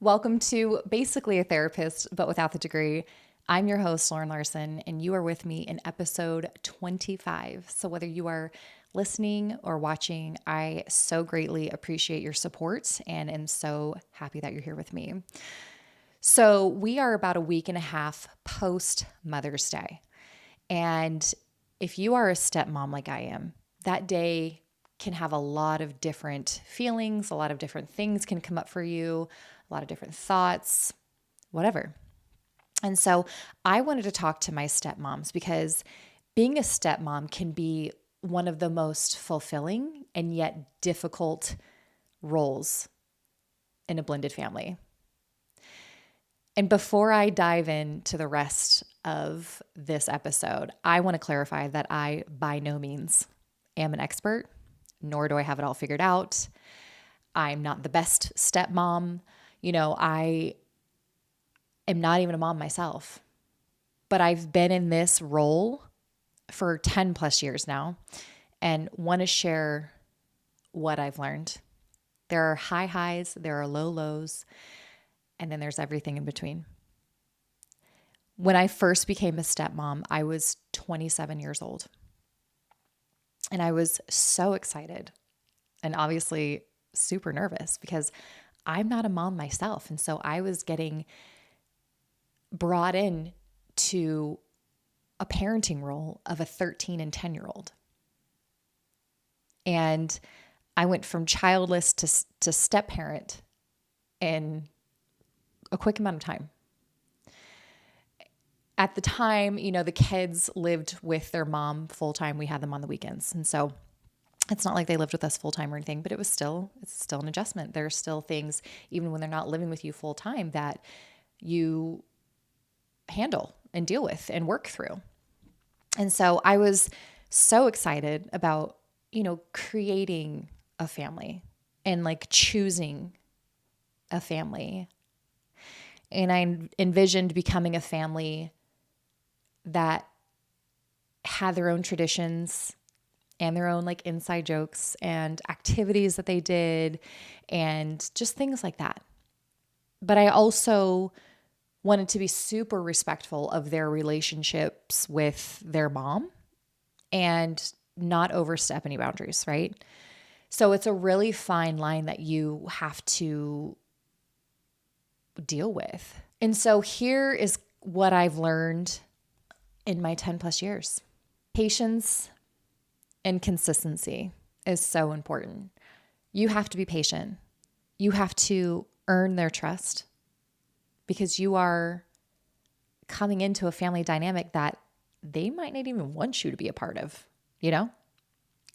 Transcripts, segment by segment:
Welcome to Basically a Therapist, but without the degree. I'm your host, Lauren Larson, and you are with me in episode 25. So, whether you are listening or watching, I so greatly appreciate your support and am so happy that you're here with me. So, we are about a week and a half post Mother's Day. And if you are a stepmom like I am, that day can have a lot of different feelings, a lot of different things can come up for you, a lot of different thoughts, whatever. And so I wanted to talk to my stepmoms because being a stepmom can be one of the most fulfilling and yet difficult roles in a blended family. And before I dive into the rest of this episode, I want to clarify that I by no means am an expert, nor do I have it all figured out. I'm not the best stepmom. I am not even a mom myself, but I've been in this role for 10 plus years now and want to share what I've learned. There are high highs, there are low lows, and then there's everything in between. When I first became a stepmom, I was 27 years old. And I was so excited and obviously super nervous because I'm not a mom myself. And so I was getting brought in to a parenting role of a 13 and 10-year-old. And I went from childless to step parent in a quick amount of time. At the time, the kids lived with their mom full time. We had them on the weekends. And so it's not like they lived with us full time or anything, but it's still an adjustment. There are still things, even when they're not living with you full time, that you handle and deal with and work through. And so I was so excited about, creating a family and like choosing a family. And I envisioned becoming a family that had their own traditions and their own like inside jokes and activities that they did and just things like that. But I also wanted to be super respectful of their relationships with their mom and not overstep any boundaries, right? So it's a really fine line that you have to deal with. And so here is what I've learned in my 10 plus years. Patience and consistency is so important. You have to be patient. You have to earn their trust because you are coming into a family dynamic that they might not even want you to be a part of,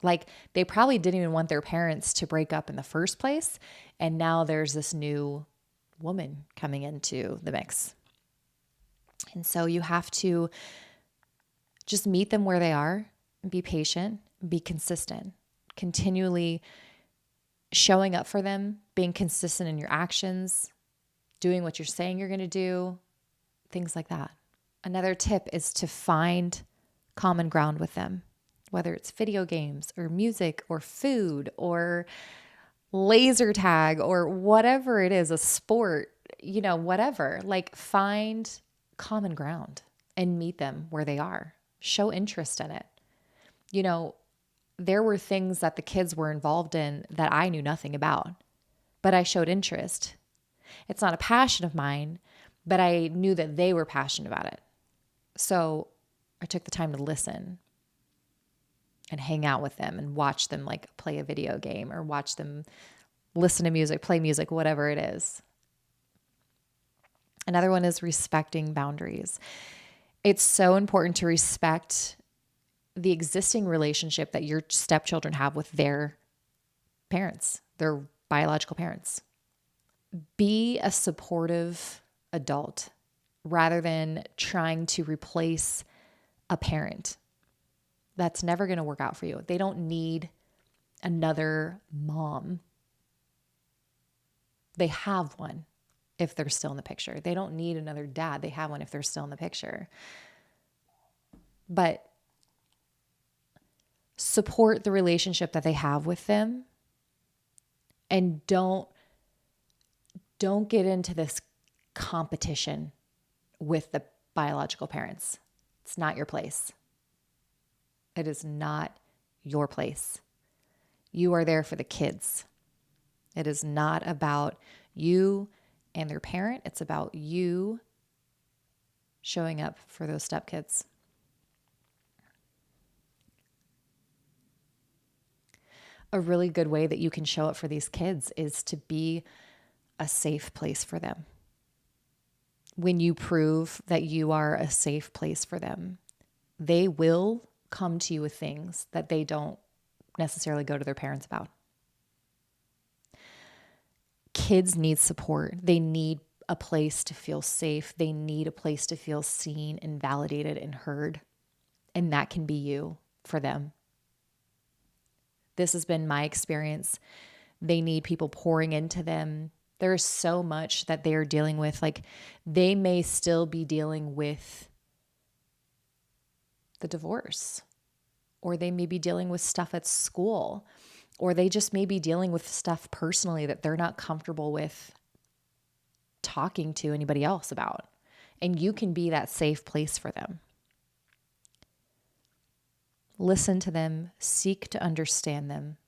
Like they probably didn't even want their parents to break up in the first place. And now there's this new woman coming into the mix. And so you have to just meet them where they are, be patient, be consistent, continually showing up for them, being consistent in your actions, doing what you're saying you're going to do, things like that. Another tip is to find common ground with them, whether it's video games or music or food or laser tag or whatever it is, a sport, whatever. Like find common ground and meet them where they are. Show interest in it. There were things that the kids were involved in that I knew nothing about, but I showed interest. It's not a passion of mine, but I knew that they were passionate about it. So I took the time to listen and hang out with them and watch them like play a video game or watch them listen to music, play music, whatever it is. Another one is respecting boundaries. It's so important to respect the existing relationship that your stepchildren have with their parents, their biological parents. Be a supportive adult rather than trying to replace a parent. That's never going to work out for you. They don't need another mom. They have one if they're still in the picture. They don't need another dad. They have one if they're still in the picture. But support the relationship that they have with them and don't Don't get into this competition with the biological parents. It's not your place. It is not your place. You are there for the kids. It is not about you and their parent. It's about you showing up for those stepkids. A really good way that you can show up for these kids is to be a safe place for them. When you prove that you are a safe place for them, they will come to you with things that they don't necessarily go to their parents about. Kids need support. They need a place to feel safe. They need a place to feel seen and validated and heard. And that can be you for them. This has been my experience. They need people pouring into them. There's so much that they are dealing with. Like, they may still be dealing with the divorce, or they may be dealing with stuff at school, or they just may be dealing with stuff personally that they're not comfortable with talking to anybody else about. And you can be that safe place for them. Listen to them, seek to understand them,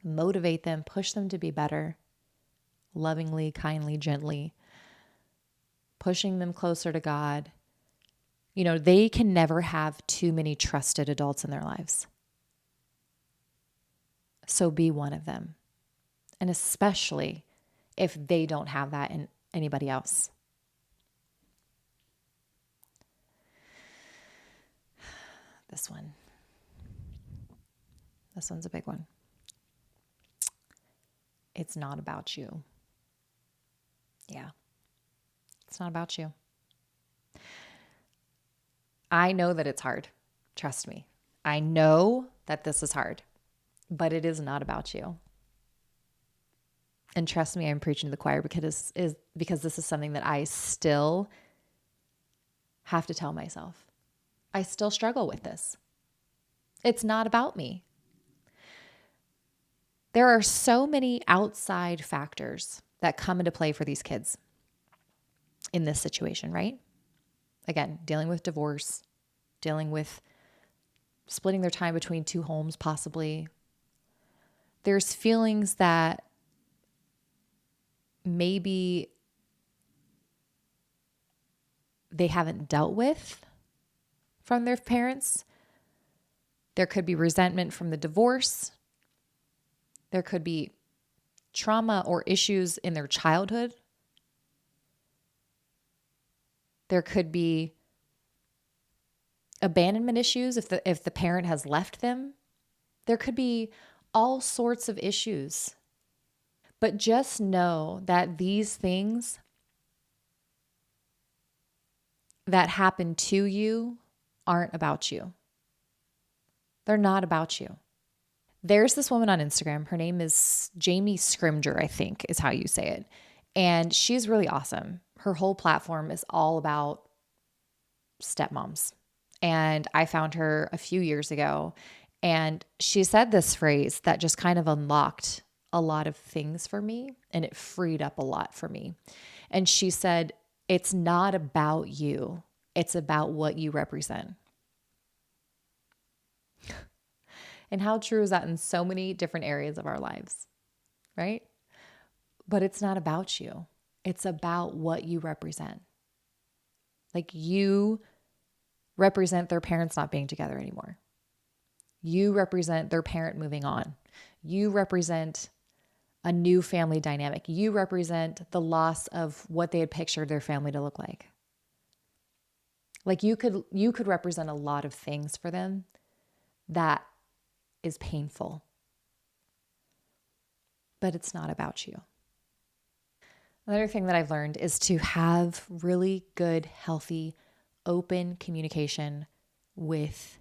motivate them, push them to be better, lovingly, kindly, gently, pushing them closer to God. You know, they can never have too many trusted adults in their lives. So be one of them. And especially if they don't have that in anybody else. This one's a big one. It's not about you. Yeah. It's not about you. I know that it's hard. Trust me. I know that this is hard, but it is not about you. And trust me, I'm preaching to the choir because this is something that I still have to tell myself. I still struggle with this. It's not about me. There are so many outside factors that come into play for these kids in this situation, right? Again, dealing with divorce, dealing with splitting their time between two homes, possibly. There's feelings that maybe they haven't dealt with from their parents. There could be resentment from the divorce. There could be trauma or issues in their childhood. There could be abandonment issues if the parent has left them. There could be all sorts of issues. But just know that these things that happen to you aren't about you. They're not about you. There's this woman on Instagram. Her name is Jamie Scrimger, I think is how you say it. And she's really awesome. Her whole platform is all about stepmoms. And I found her a few years ago. And she said this phrase that just kind of unlocked a lot of things for me. And it freed up a lot for me. And she said, it's not about you. It's about what you represent. And how true is that in so many different areas of our lives, right? But it's not about you. It's about what you represent. Like, you represent their parents not being together anymore. You represent their parent moving on. You represent a new family dynamic. You represent the loss of what they had pictured their family to look like. Like, you could represent a lot of things for them that is painful. But it's not about you. Another thing that I've learned is to have really good, healthy, open communication with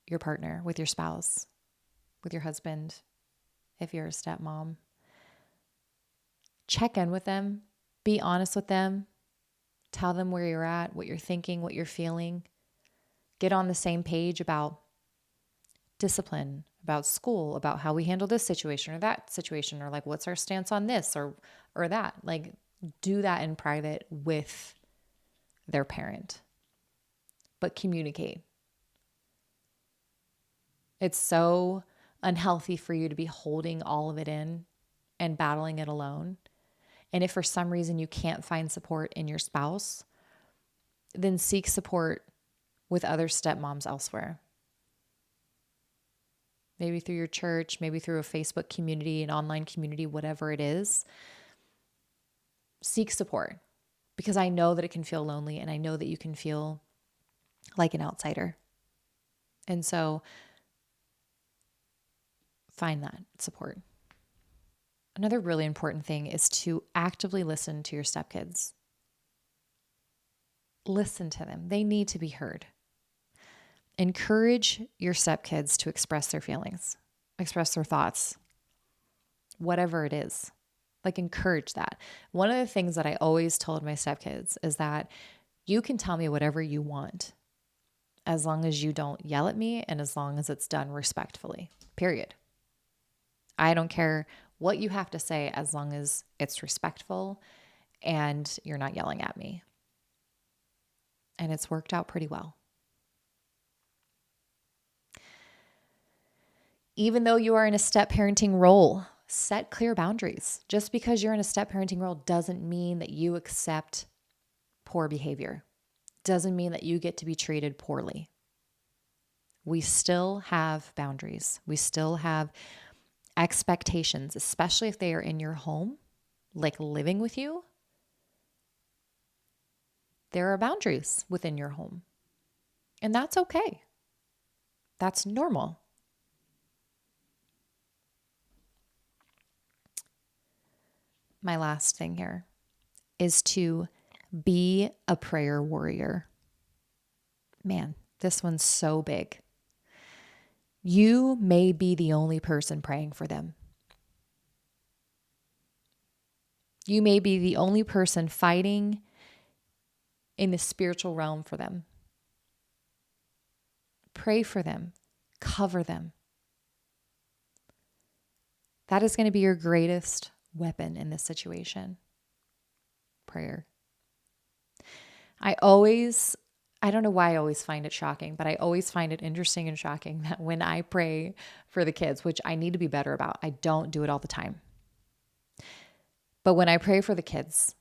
your partner, with your spouse, with your husband, if you're a stepmom. Check in with them. Be honest with them. Tell them where you're at, what you're thinking, what you're feeling. Get on the same page about discipline, about school, about how we handle this situation or that situation, or like what's our stance on this or that. Like do that in private with their parent, but communicate. It's so unhealthy for you to be holding all of it in and battling it alone. And if for some reason you can't find support in your spouse, then seek support with other stepmoms elsewhere. Maybe through your church, maybe through a Facebook community, an online community, whatever it is. Seek support, because I know that it can feel lonely and I know that you can feel like an outsider. And so find that support. Another really important thing is to actively listen to your stepkids. Listen to them. They need to be heard. Encourage your stepkids to express their feelings, express their thoughts, whatever it is. Like encourage that. One of the things that I always told my stepkids is that you can tell me whatever you want as long as you don't yell at me and as long as it's done respectfully, period. I don't care what you have to say as long as it's respectful and you're not yelling at me. And it's worked out pretty well. Even though you are in a step parenting role, set clear boundaries. Just because you're in a step parenting role doesn't mean that you accept poor behavior. Doesn't mean that you get to be treated poorly. We still have boundaries. We still have expectations, especially if they are in your home, like living with you. There are boundaries within your home. And that's okay. That's normal. My last thing here is to be a prayer warrior. Man, this one's so big. You may be the only person praying for them. You may be the only person fighting in the spiritual realm for them. Pray for them. Cover them. That is going to be your greatest weapon in this situation. Prayer. I don't know why I always find it shocking, but I always find it interesting and shocking that when I pray for the kids, which I need to be better about, I don't do it all the time. But when I pray for the kids,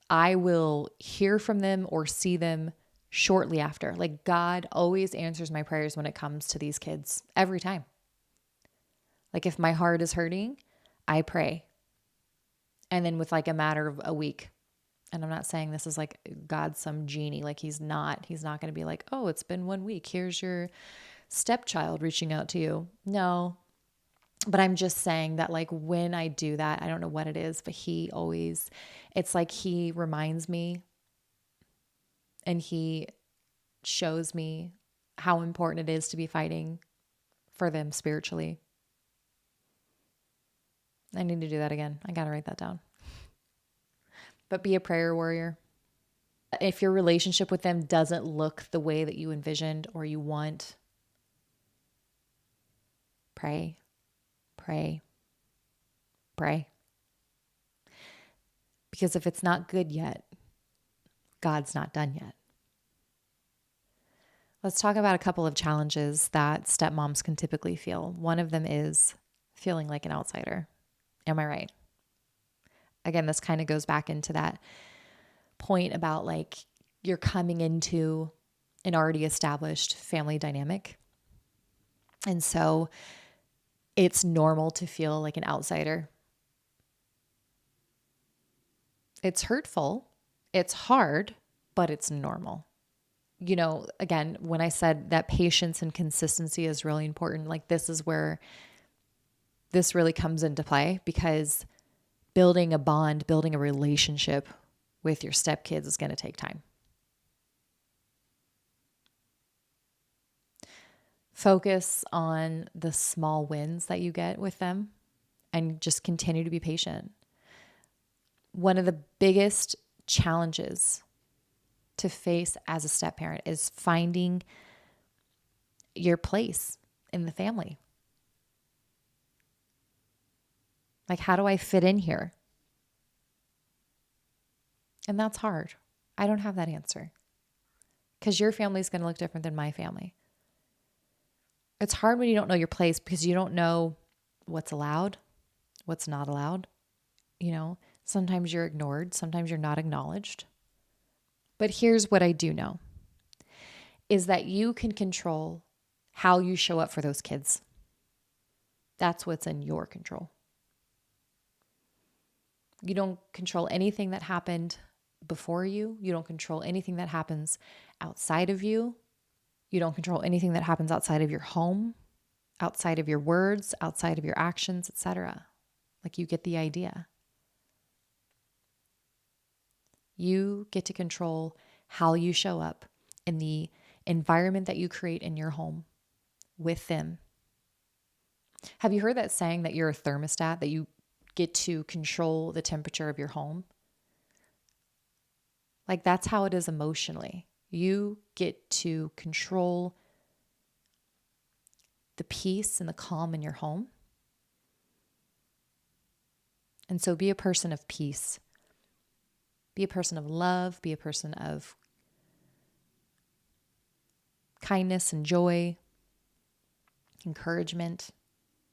I will hear from them or see them shortly after. Like God always answers my prayers when it comes to these kids every time. Like if my heart is hurting, I pray. And then with like a matter of a week, and I'm not saying this is like God, some genie, like he's not going to be like, oh, it's been 1 week. Here's your stepchild reaching out to you. No, but I'm just saying that like when I do that, I don't know what it is, but it's like he reminds me and he shows me how important it is to be fighting for them spiritually. I need to do that again. I got to write that down. But be a prayer warrior. If your relationship with them doesn't look the way that you envisioned or you want, pray, pray, pray. Because if it's not good yet, God's not done yet. Let's talk about a couple of challenges that stepmoms can typically feel. One of them is feeling like an outsider. Am I right? Again, this kind of goes back into that point about like you're coming into an already established family dynamic. And so it's normal to feel like an outsider. It's hurtful, it's hard, but it's normal. You know, again, when I said that patience and consistency is really important, like this is where this really comes into play, because building a bond, building a relationship with your stepkids is going to take time. Focus on the small wins that you get with them and just continue to be patient. One of the biggest challenges to face as a step parent is finding your place in the family? Like, how do I fit in here? And that's hard. I don't have that answer because your family is going to look different than my family. It's hard when you don't know your place because you don't know what's allowed, what's not allowed. Sometimes you're ignored, sometimes you're not acknowledged. But here's what I do know is that you can control how you show up for those kids. That's what's in your control. You don't control anything that happened before you. You don't control anything that happens outside of you. You don't control anything that happens outside of your home, outside of your words, outside of your actions, etc. Like, you get the idea. You get to control how you show up in the environment that you create in your home with them. Have you heard that saying that you're a thermostat, that you get to control the temperature of your home? Like, that's how it is emotionally. You get to control the peace and the calm in your home. And so be a person of peace. Be a person of love. Be a person of kindness and joy, encouragement.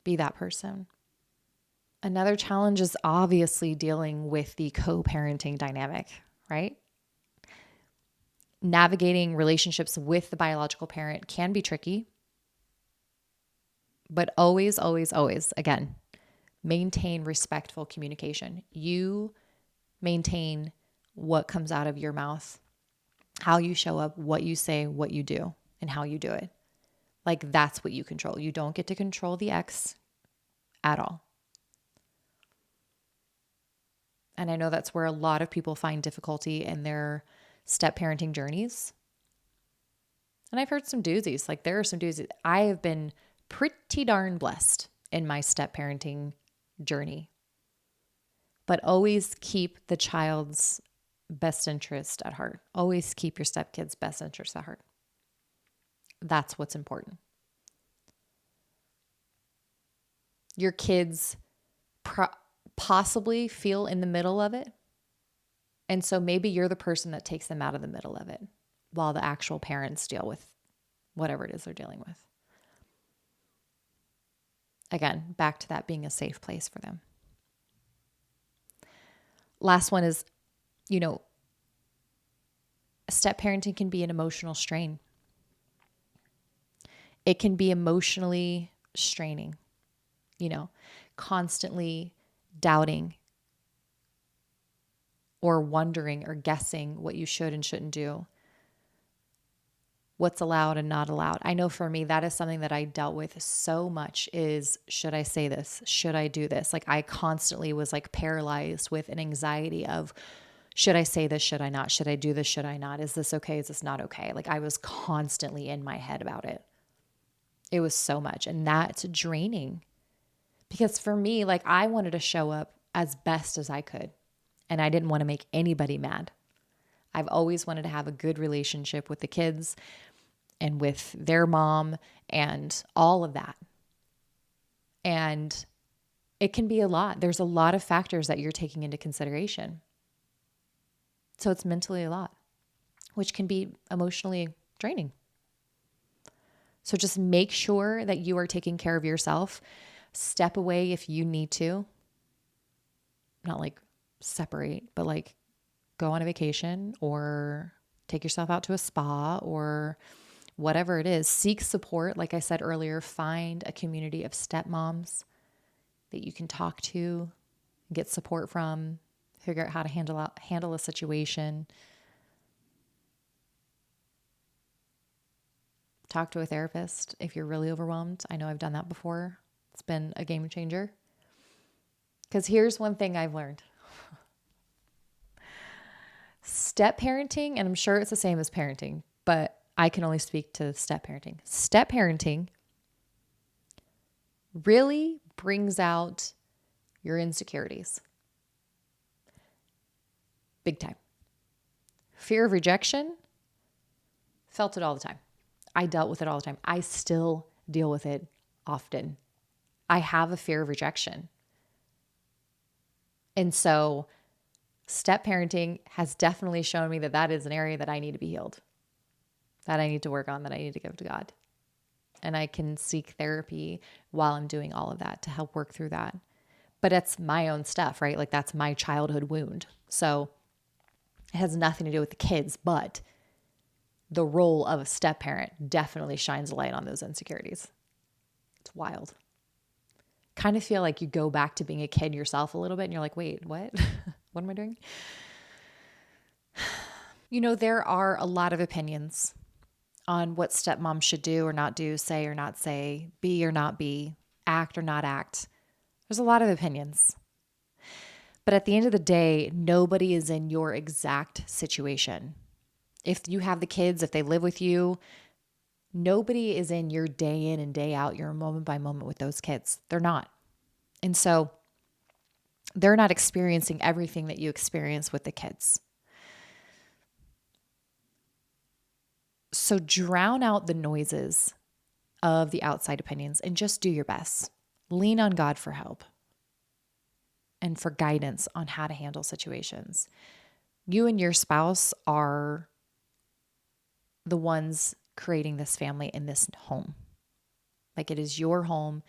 Be that person. Another challenge is obviously dealing with the co-parenting dynamic, right? Navigating relationships with the biological parent can be tricky, but always, always, always, again, maintain respectful communication. You maintain what comes out of your mouth, how you show up, what you say, what you do, and how you do it. Like, that's what you control. You don't get to control the ex at all. And I know that's where a lot of people find difficulty in their step-parenting journeys. And I've heard some doozies. Like, there are some doozies. I have been pretty darn blessed in my step-parenting journey. But always keep the child's best interest at heart. Always keep your stepkid's best interest at heart. That's what's important. Your kids possibly feel in the middle of it. And so maybe you're the person that takes them out of the middle of it while the actual parents deal with whatever it is they're dealing with. Again, back to that being a safe place for them. Last one is, step parenting can be an emotional strain. It can be emotionally straining, constantly doubting or wondering or guessing what you should and shouldn't do, what's allowed and not allowed. I know for me, that is something that I dealt with so much is, should I say this? Should I do this? Like, I constantly was like paralyzed with an anxiety of, should I say this? Should I not? Should I do this? Should I not? Is this okay? Is this not okay? Like, I was constantly in my head about it. It was so much. And that's draining because for me, like, I wanted to show up as best as I could. And I didn't want to make anybody mad. I've always wanted to have a good relationship with the kids and with their mom and all of that. And it can be a lot. There's a lot of factors that you're taking into consideration. So it's mentally a lot, which can be emotionally draining. So just make sure that you are taking care of yourself. Step away if you need to. Not like separate, but like go on a vacation or take yourself out to a spa or whatever it is. Seek support. Like I said earlier, find a community of stepmoms that you can talk to, get support from, figure out how to handle a situation. Talk to a therapist if you're really overwhelmed. I know I've done that before. It's been a game changer. Because here's one thing I've learned. Step parenting, and I'm sure it's the same as parenting, but I can only speak to step parenting. Step parenting really brings out your insecurities. Big time. Fear of rejection, felt it all the time. I dealt with it all the time. I still deal with it often. I have a fear of rejection. And so step parenting has definitely shown me that that is an area that I need to be healed, that I need to work on, that I need to give to God. And I can seek therapy while I'm doing all of that to help work through that. But it's my own stuff, right? Like that's my childhood wound. So it has nothing to do with the kids, but the role of a step parent definitely shines a light on those insecurities. It's wild. Kind of feel like you go back to being a kid yourself a little bit and you're like, wait, what? What am I doing? You know, there are a lot of opinions on what stepmom should do or not do, say or not say, be or not be, act or not act. There's a lot of opinions. But at the end of the day, nobody is in your exact situation. If you have the kids, if they live with you, nobody is in your day in and day out, your moment by moment with those kids. They're not. And so they're not experiencing everything that you experience with the kids. So drown out the noises of the outside opinions and just do your best. Lean on God for help and for guidance on how to handle situations. You and your spouse are the ones creating this family in this home. Like it is your home,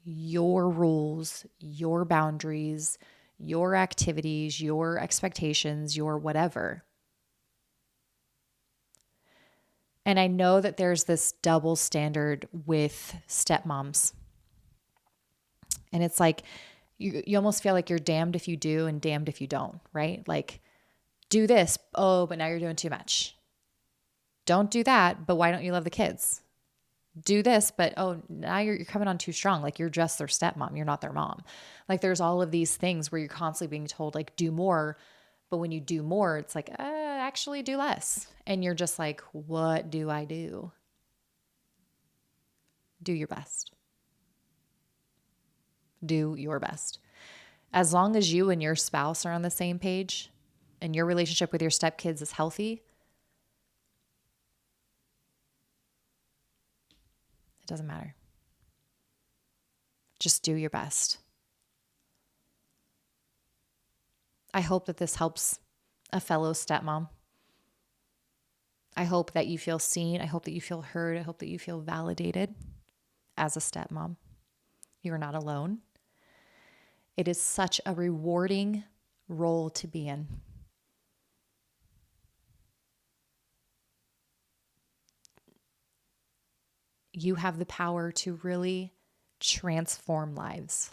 your rules, your boundaries, your activities, your expectations, your whatever. And I know that there's this double standard with stepmoms. And it's like you almost feel like you're damned if you do and damned if you don't, right? Like do this, oh, but now you're doing too much. Don't do that, but why don't you love the kids? Do this, but oh, now you're coming on too strong. Like you're just their stepmom. You're not their mom. Like there's all of these things where you're constantly being told like do more. But when you do more, it's like, actually do less. And you're just like, what do I do? Do your best. Do your best. As long as you and your spouse are on the same page and your relationship with your stepkids is healthy, it doesn't matter. Just do your best. I hope that this helps a fellow stepmom. I hope that you feel seen. I hope that you feel heard. I hope that you feel validated as a stepmom. You are not alone. It is such a rewarding role to be in. You have the power to really transform lives.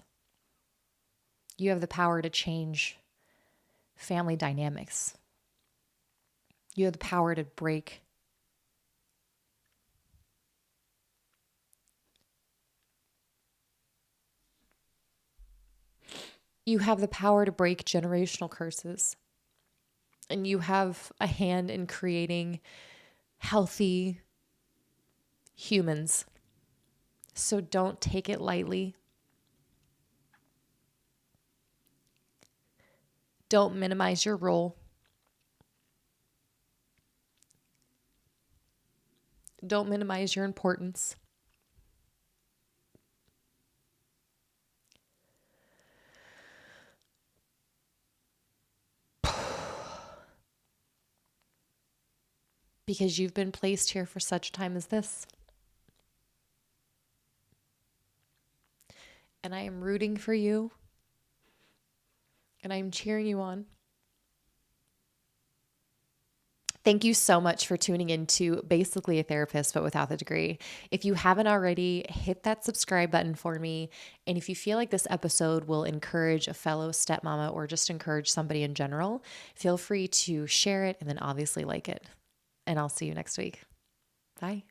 You have the power to change family dynamics. You have the power to break generational curses. And you have a hand in creating healthy humans. So don't take it lightly. Don't minimize your role. Don't minimize your importance. Because you've been placed here for such a time as this. And I am rooting for you. And I am cheering you on. Thank you so much for tuning into Basically a Therapist, but without the degree. If you haven't already, hit that subscribe button for me. And if you feel like this episode will encourage a fellow stepmama or just encourage somebody in general, feel free to share it and then obviously like it. And I'll see you next week. Bye.